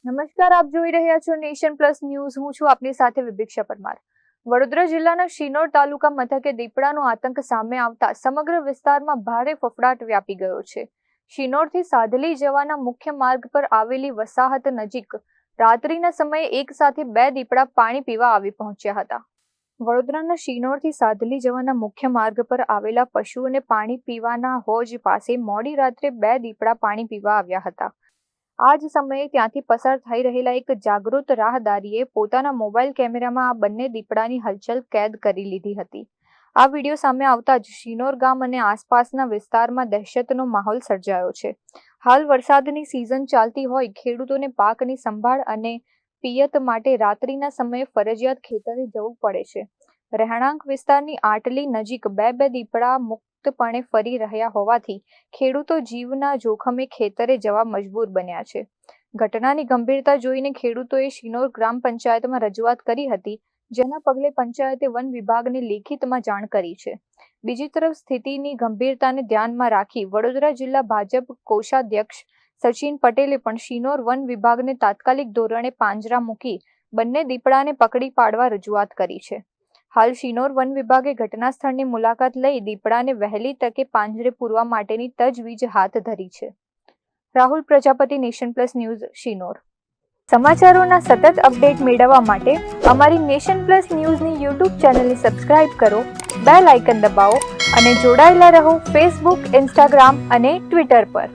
નમસ્કાર, આપ જોઈ રહ્યા છો નેશન પ્લસ ન્યૂઝ. હું છું આપની સાથે વિભિક્ષા પરમાર. વડોદરા જિલ્લાના શિનોર તાલુકા મથકે દીપડાનો આતંક સામે આવતા સમગ્ર વિસ્તારમાં ભારે ફફડાટ વ્યાપી ગયો છે. શિનોરથી સાધલી જવાના મુખ્ય માર્ગ પર આવેલી વસાહત નજીક રાત્રિના સમયે એક સાથે 2 દીપડા પાણી પીવા આવી પહોંચ્યા હતા. વડોદરાના શિનોરથી સાધલી જવાના મુખ્ય માર્ગ પર આવેલા પશુઓને પાણી પીવાના હોજ પાસે મોડી રાત્રે 2 દીપડા પાણી પીવા આવ્યા હતા. આ જ સમયે ત્યાંથી પસાર થઈ રહેલા એક જાગૃત રાહદારીએ પોતાના મોબાઈલ કેમેરામાં આ બંને દીપડાની હલચલ કેદ કરી લીધી હતી. આ વિડીયો સામે આવતા જ શિનોર ગામ અને આસપાસના વિસ્તારમાં દહેશતનો માહોલ સર્જાયો છે. હાલ વરસાદની સિઝન ચાલતી હોય ખેડૂતોને પાકની સંભાળ અને પિયત માટે રાત્રિના સમયે ફરજિયાત ખેતરે જવું પડે છે. રહેણાંક વિસ્તારની આટલી નજીક 2 દીપડા મુક્તપણે ફરી રહ્યા હોવાથી ખેડૂતો જીવના જોખમે ખેતરે જવા મજબૂર બન્યા છે. ઘટનાની ગંભીરતા જોઈને ખેડૂતોએ શિનોર ગ્રામ પંચાયતમાં રજૂઆત કરી હતી, જેના પગલે પંચાયતે વન વિભાગને લેખિતમાં જાણ કરી છે. બીજી તરફ સ્થિતિની ગંભીરતાને ધ્યાનમાં રાખી વડોદરા જિલ્લા ભાજપ કોષાધ્યક્ષ સચિન પટેલે પણ શિનોર વન વિભાગને તાત્કાલિક ધોરણે પાંજરા મૂકી બંને દીપડાને પકડી પાડવા રજૂઆત કરી છે. હાલ શિનોર વન વિભાગે ઘટના સ્થળની મુલાકાત લઈ દીપડાને વહેલી તકે પાંજરે પૂરવા માટેની તજવીજ હાથ ધરી છે. Rahul Prajapati, nation plus news, Shinor. સમાચારોના સતત અપડેટ મેળવવા માટે અમારી નેશન પ્લસ ન્યૂઝની યુટ્યુબ ચેનલને સબસ્ક્રાઇબ કરો, બેલ આઇકન દબાવો અને જોડાયેલા રહો ફેસબુક, ઇન્સ્ટાગ્રામ અને ટ્વિટર પર.